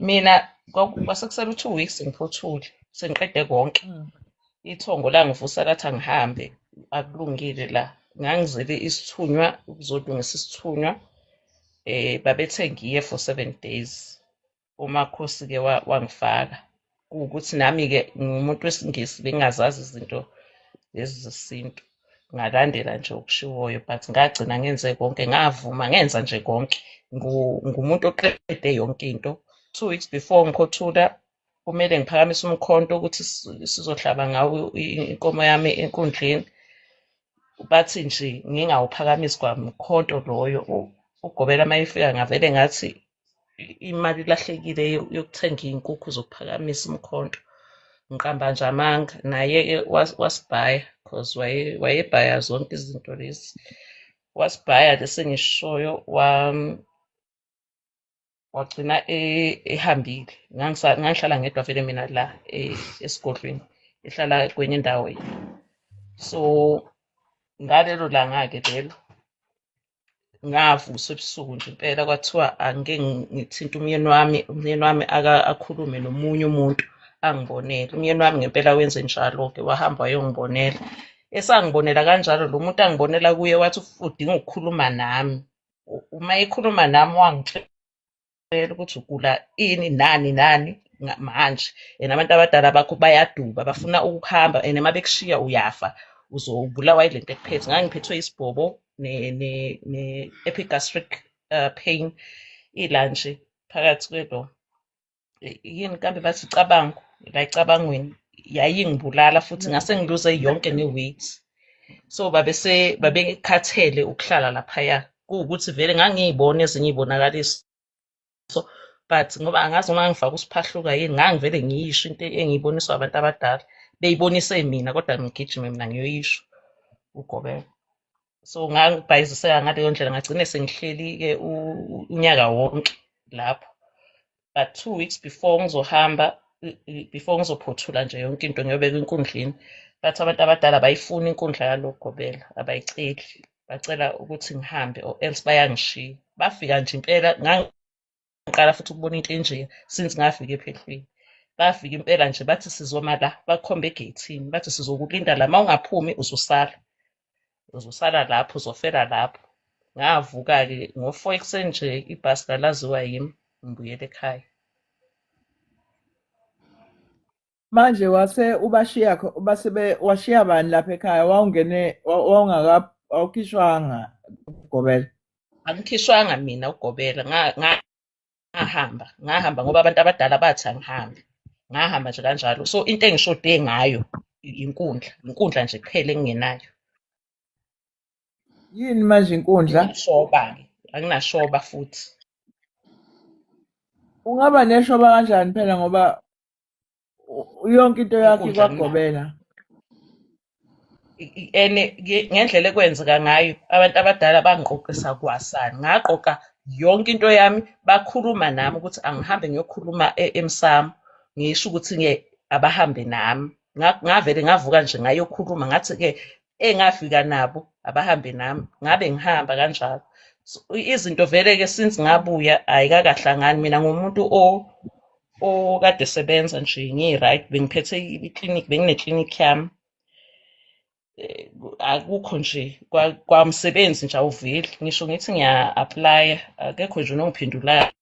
Mina kwasekusele u-2 weeks ngiphothule, sengiqede konke. Mm. Ithongo langivusa lathi angihambe, akulungile la. Ngangizele isithunywa ukuzolungisa isithunywa. Babethe ngiye for 7 days. UMakhosi-ke wangifaka. Kuwukuthi nami-ke ngumuntu wesingisi bengingazazi izinto lezi zesintu. Ngalandela nje okushiwoyo, but ngagcina ngenze konke, ngavuma ngenza nje konke. Ngumuntu oqede yonke into. 2 weeks before ngiphothula, kumele ngiphakamise umkhonto ukuthi sizohlaba ngawo inkomo yami enkundleni. Bathi nje ngingawuphakamisi kwamkhonto loyo. Ugobela uma efika ngavele ngathi imali ilahlekile yokuthenga iy'nkukhu zokuphakamisa umkhonto. Ngiqamba nje amanga, naye-ke wasibhaya because wayebhaya zonke izinto lezi. Wasibhaya lesi engisishoyo, wagcina ehambile. Ngangihlala ngedwa vele mina la esigodlweni, ehlala kwenye indawo. So ngalelo langa-ke lelo ngavuswa ebusuku nje impela, kwathiwa angike ngithinte umyeni wami akhulume nomunye umuntu angibonele. Umyeni wami ngempela wenze njalo-ke, wahamba wayongibonela. Esangibonela kanjalo, lo muntu angibonela kuye wathi udinga ukukhuluma nami. Uma ekhuluma nami wangitshela ukuthi ugula ini, nani manje. And abantu abadala bakho bayaduba, bafuna ukuhamba, and uma bekushiya uyafa, uzobulawa yilento ekuphethe. Ngangiphethwe isibhobo ne-epigastric pain, ila nje phakathi kwelo yini kambe bathi icabango, la ecabangweni yayingibulala, futhi ngase ngiluze yonke ne-weight. So babekhathele ukuhlala laphaya, kuwukuthi vele ngangiyibona ezinye iy'bonakaliso, but ngoba angazi uma ngifaka usiphahluka yini, ngangivele ngiyisho into engiyiboniswa abantu abadala. Beyibonise mina, kodwa ngigijime mina ngiyoyisho ugobela. So ngangibhayiziseka ngaleyo ndlela, ngagcine sengihleli-ke unyaka wonke lapho. But 2 weeks before ngizohamba, before ngizophothula nje yonke into ngiyobeka enkundleni, bathi abantu abadala bayifuna inkundla yalokugobela, abayiceli. Bacela ukuthi ngihambe or else bayangishiya. Bafika nje impela, ngangiqala futhi ukubona into enjeya since ngafika ephehlweni. Bafika impela nje bathi sizoma la, bakhomba egeyithini, bathi sizokulinda la, ma ungaphumi uzosala lapho, uzofela lapho. Ngavuka-ke ngo-4 ekuseni nje, ibhasi lalaziwa yimi, ngibuyela ekhaya. Manje washiya bani lapha ekhaya? Awukhishwanga Gobela? Angikhishwanga mina ugobela, ngahamba ngoba abantu abadala bathi angihambe. Ngahamba nje kanjalo. So into engishode ngayo inkundla nje kuphela engingenayo. Yini manje inkundla? Ngingashoba-ke, anginashoba futhi. Ungaba neshoba kanjani phela ngoba yonke into yakho Inkundla anginayo. ikwagobela? And ngendlela ekwenzeka ngayo, abantu abadala bangiqoqisa kwasani. Ngaqoqa yonke into yami, bakhuluma nami ukuthi angihambe ngiyokhuluma emsamo, ngisho ukuthi-ke abahambe nami. Ngavele ngavuka nje ngayokhuluma, ngathi-ke engafika nabo abahambe nami, ngabe ngihamba kanjalo. So, izinto vele-ke since ngabuya ayikakahlangani. Mina ngumuntu okade sebenza nje ngi-right, bengiphethe iklinikhi, bengineklinikhi yami. Akukho nje kwamsebenzi nje awuveli. Ngisho ngithi ngiya-aplya, akekho nje unongiphendulayo.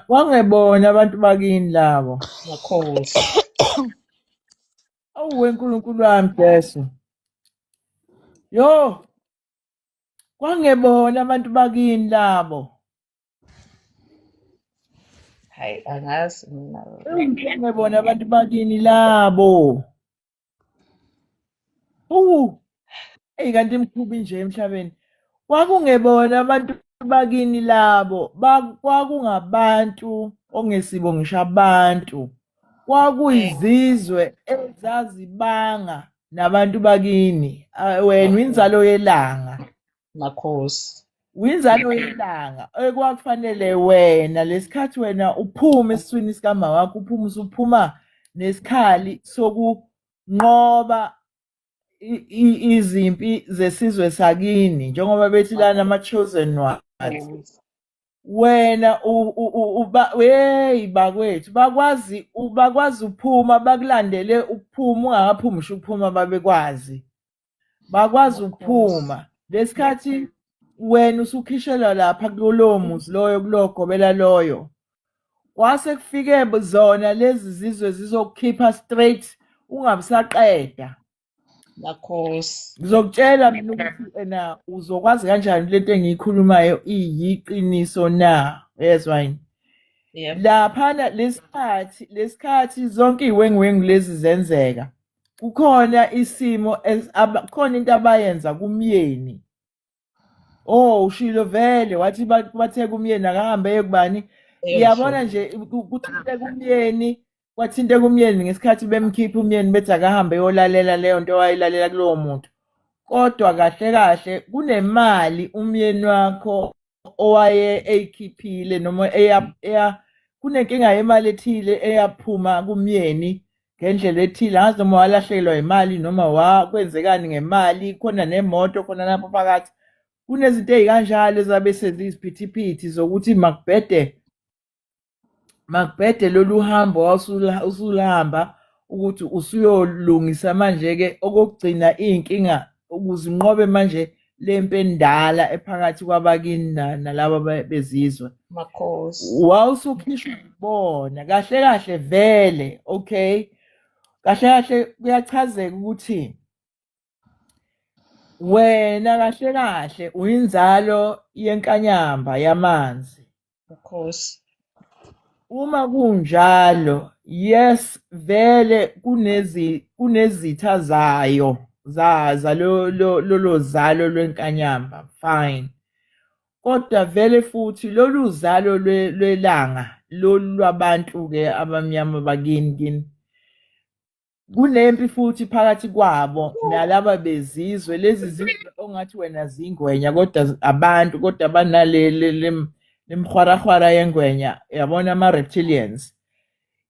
Kwangebona abantu bakini labo. Makhosi. Awuwe nkulunkulu wami Jesu. Yo, kwangebona abantu bakini labo. Hayi, angazi mina. Kwangebona abantu bakini labo. Kanti imkhubi nje emhlabeni. Kwakungebona abantu bakini labo. Kwakungabantu ongesibo ngisho abantu. Kwakuyizizwe ezazibanga nabantu bakini. Wena uyinzalo yelanga. Makhosi. Uyinzalo yelanga. Ekwakufanele wena lesikhathi wena uphume esiswini sikama wakho, usuphuma nesikhali sokunqoba izimpi zesizwe sakini, njengoba bethi lana ama-chosen ones. wena hey bakwethu bakwazi ukuphuma bakulandele ukuphuma ungakaphumi usho ukuphuma babekwazi bakwazi Of course. ukuphuma lesikhathi wena usukhishelwa lapha kulowo muzi loyo kulogobela loyo kwase kufike zona lezi zizwe zizokukhipha straight ungabisaqeda Makhosi. ngizokutshela mina ukuthi ena uzokwazi kanjani lento engiyikhulumayo iyiqiniso na yezwa yini Yep. laphana lesikhathi zonke iy'wenguwengu lezi zenzeka kukhona isimo kukhona into abayenza kumyeni ushilo vele wathi bathe kumyeni akahambe eyekubani iyabona nje kuthinte kumyeni kwathinte kumyeni ngesikhathi bemkhipha umyeni bethi akahambe eyolalela leyo nto owayilalela kulowo muntu kodwa kahle kahle kunemali umyeni wakho owaye eyikhiphile noma kunenkinga yemali ethile eyaphuma kumyeni ngendlela ethile angazi noma walahlekelwa imali noma kwenzekani ngemali khona nemoto khona lapho phakathi kunezinto ey'kanjalo ezabe seziyisiphithiphithi zokuthi makubhede lolu hambo usulahamba ukuthi usuyolungisa manje-ke okokugcina iy'nkinga ukuze unqobe manje le mpe endala ephakathi kwabakini nalaba bezizwe Makhosi. wawusukhishwa ukubona kahle kahle vele okay kahle kahle kuyachazeka ukuthi wena kahle kahle uyinzalo yenkanyamba yamanzi Makhosi. uma kunjalo yes vele kunezitha zayo lolo zalo lwenkanyamba fine kodwa vele futhi lolu zalo lwelanga lolu lwabantu-ke abamnyama bakini kunempi futhi phakathi kwabo nalaba bezizwe lezi zizwe ongathi wena zingwenya kodwa abantu kodwa lemhwarahwara yengwenya yabona ama-reptilians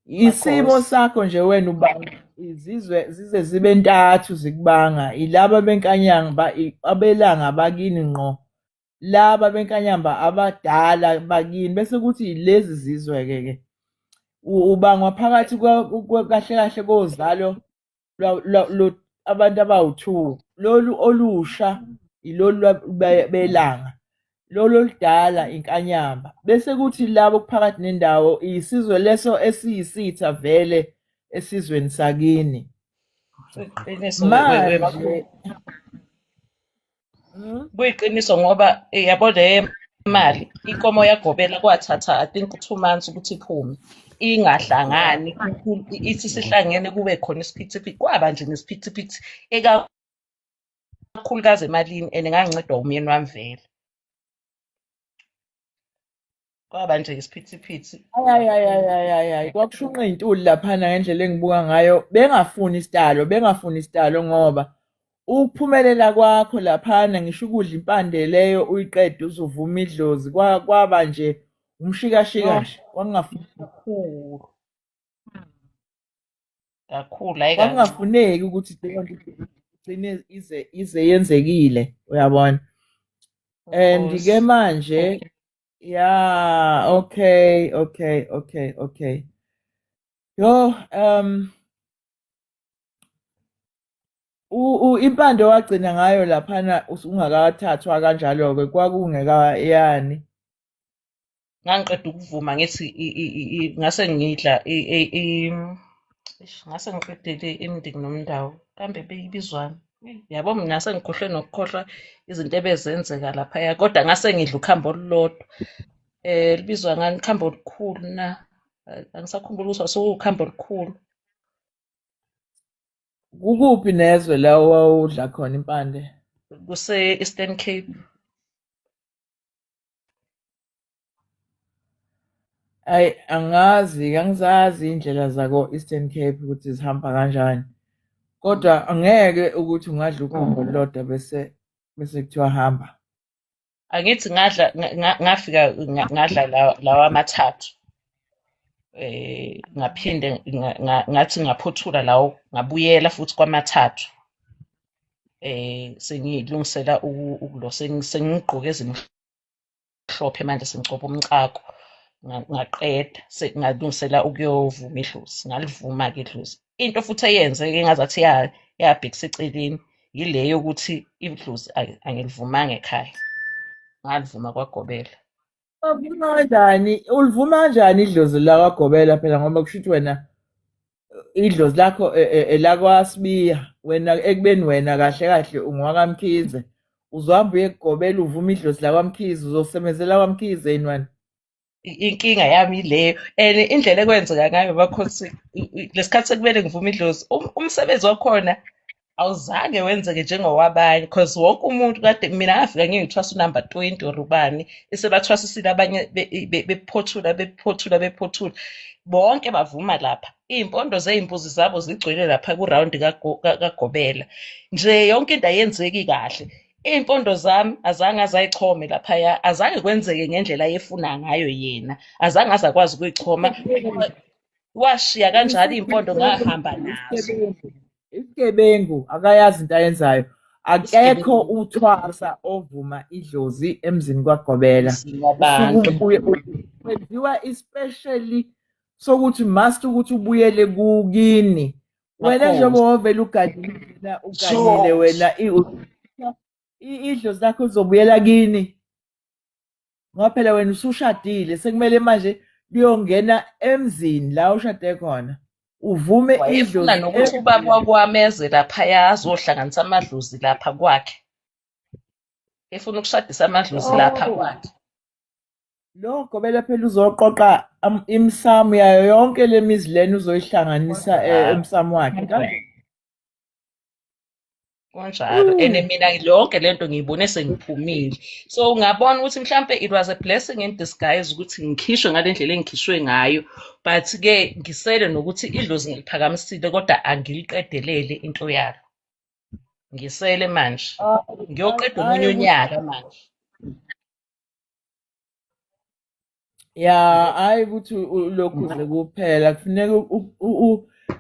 isimo sakho nje wena ubanga izizwe zize zibe ntathu zikubanga ilaba benkanyamba abelanga bakini ngqo laba benkanyamba abadala bakini bese kuthi lezi zizwe-ke ubangwa phakathi kahle kahle kozalo abantu abawu-2 lolu olusha ilolu belanga lolu oludala inkanyamba bese kuthi labo kuphakathi nendawo isizwe leso esiyisitha vele esizweni sakini manje kuyiqiniso ngoba yabo le mali inkomo yagobela kwathatha I think 2 months ukuthi iphume ingahlangani ithi sihlangene kube khona isiphithiphithi kwaba nje nesiphithiphithi ekakhulukazi emalini and ngangincedwa umyeni wami vele kwaba nje isiphithiphithi hayi kwakushunqa iy'ntuli laphana ngendlela engibuka ngayo bengafuni isitalo ngoba ukuphumelela kwakho laphana ngisho ukudla impande leyo uyiqede uzovuma idlozi kwaba nje umshikashikasha kwakungafuni kakhulu hayi kwakungafuneki ukuthi leyo nto igcine ize yenzekile uyabona and-ke manje ya okay yo impande wagcina ngayo laphana ungakathathwa kanjalo-ke kwakungeka yani ngangiqeda ukuvuma ngithi ngase ngidla ngase ngiqedele imindeni nomndawo kambe beyibizwana yabo mina ngase ngikhohlwe nokukhohlwa izinto ebezenzeka laphaya kodwa ngase ngidla ukhambo olulodwa libizwa ngani ikhambo olukhulu na angisakhumbula ukuthi sekuwukhambo olukhulu kukuphi nezwe la owawudla khona impande kuse-Eastern Cape angizazi iy'ndlela zako-Eastern Cape ukuthi zihamba kanjani kodwa angeke ukuthi ungadla ukhambo olulodwa bese kuthiwa hamba angithi ngafika ngadla lawa amathathu ngaphinde ngathi ngaphothula lawo ngabuyela futhi kwamathathu sengilungisela ukulo sengigqoke mhlophe manje sengicopha umcako ngaqeda ngalungisela ukuyovuma idlozi ngalivuma-ke idlozi. Into futhi eyenzeke engazathi yabhekisa eceleni yile yokuthi idlozi angilivumanga ekhaya, ngalivuma kwaGobela. Uvuma kanjani? Ulivuma kanjani idlozi lakwaGobela phela ngoba kusho ukuthi wena idlozi lakho elakwaSibiya wena ekubeni wena kahle kahle ungwakaMkhize uzohamba uye kugobela uvume idlozi lakwaMkhize uzosebenzela kwaMkhize yini wena? Inkinga yami ileyo and indlela ekwenzeka ngayo bakhosi lesikhathi sekumele ngivume idlozi umsebenzi wakhona awuzange wenzeke njengowabanye because wonke umuntu kade mina ngafika ngiyithwasa unumber 20 or ubani esebathwasisile abanye bephothula bonke bavuma lapha. Iy'mpondo zey'mbuzi zabo zigcwele lapha kurawundi kaGobela nje yonke into ayenzeki kahle. Iy'mpondo zami azange azayichome laphaya, azange kwenzeke ngendlela ayefuna ngayo yena, azange aze akwazi ukuyichoma. Washiya kanjalo iy'mpondo ngahamba nazo. Isigebengu akayazi into ayenzayo. Akekho uthwasa ovuma idlozi emzini kwaGobela. Abantu Kwenziwa especially sokuthi must ukuthi ubuyele kukini. Wena njengoba vele ugadile wena idlozi lakho uzobuyela kini. Ngoba phela wena usushadile sekumele manje liyongena emzini la ushade khona. Uvume idlozi. wayefuna nokuthi ubaba wakwami eze laphaya azohlanganisa amadlozi lapha kwakhe. Efuna ukushadisa amadlozi lapha kwakhe. Lo Gobela phela uzoqoqa imsamo yayo yonke le mizi lena uzoyihlanganisa emsamo wakhe. Kunjalo and mina yonke lento ngiyibone sengiphumile. So ungabona ukuthi mhlampe it was a blessing in disguise ukuthi ngikhishwe ngale ndlela engikhishwe ngayo, but-ke ngisele nokuthi idlozi ngiliphakamisile kodwa angiliqedelele into yalo. Ngisele manje ngiyoqeda omunye unyaka manje. Ya hayi ukuthi lokhu nje kuphela kufuneka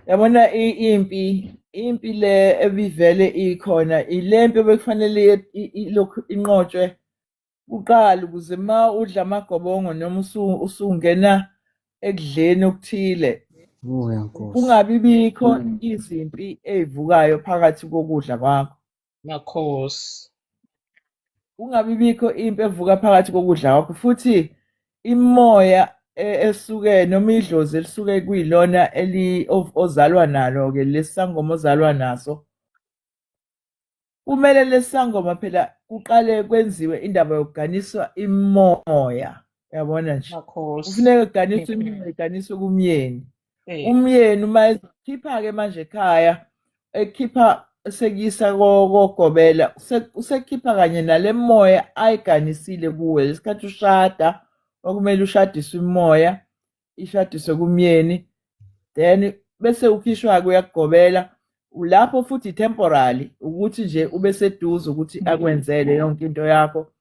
yabona impi le ebivele ikhona ilempi bekufanele lokhu inqotshwe uqala ukuze ma udla amagobongo noma usungena ekudleni okuthile kungabi bikho izimpi ezivukayo phakathi kokudla kwakho. Makhosi. Kungabi bikho impi evuka phakathi kokudla kwakho futhi imoya esuke noma idlozi elisuke kuyilona ozalwa nalo-ke lesangoma ozalwa naso kumele lesangoma phela kuqale kwenziwe indaba yokuganiswa imoya yabona nje kufuneka kuganiswe imoya iganiswe kumyeni. Umyeni uma ezokhipha-ke manje ekhaya ekhipha sekuyisa koGobela usekhipha kanye nale moya ayiganisile kuwe lesikhathi ushada okumele ushadiswe imoya ishadiswe kumyeni then bese ukhishwa-ke uyakuGobela lapho futhi temporary ukuthi nje ube seduze ukuthi akwenzele yonke into yakho.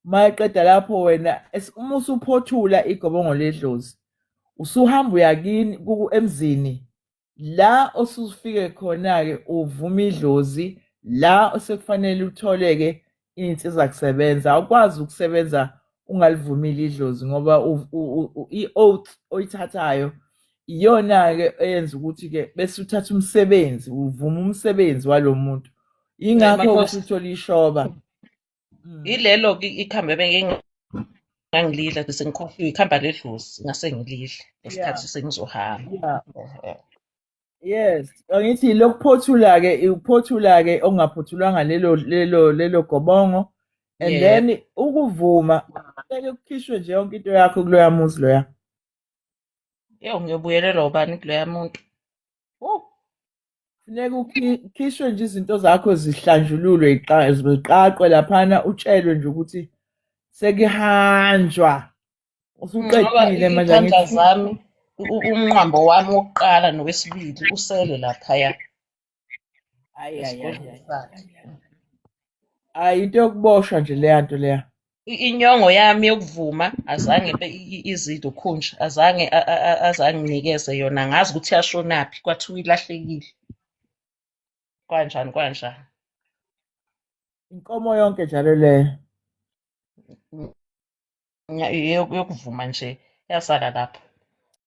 Uma eqeda lapho wena uma usuphothula igobongo ledlozi usuhamba uyakini emzini la osufike khona-ke uvuma idlozi la osekufanele uthole-ke iy'nsiza kusebenza awukwazi ukusebenza ungalivumile idlozi ngoba i-oath oyithathayo iyona-ke eyenza ukuthi-ke bese uthatha umsebenzi uvuma umsebenzi walo muntu yingakho ukuthi uthole ishoba. Ilelo-ke ikhambe ngangilidla bese ngikhohliwe ikhamba ledlozi ngase ngilidle ngesikhathi sengizohamba. Yes, angithi lokuphothula-ke ukuphothula-ke okungaphothulwanga lelo gobongo and then ukuvuma kumele kukhishwe nje yonke into yakho kuloya muzi loya. Ngiyobuyelelwa ubani kuloya muntu? Kufuneka ukhishwe nje izinto zakho zihlanjululwe ziqaqwe laphana utshelwe nje ukuthi sekuhanjwa usuqedile manje izandla zami umnqambo wami wokuqala nowesibili usele laphaya. Hayi into yokuboshwa nje leya nto leya. Inyongo yami yokuvuma azange izido khunja azange nginikeze yona ngazi ukuthi yashonaphi kwathiwa ilahlekile. Kanjani. Inkomo yonke njalo leyo. Yokuvuma nje yasala lapho.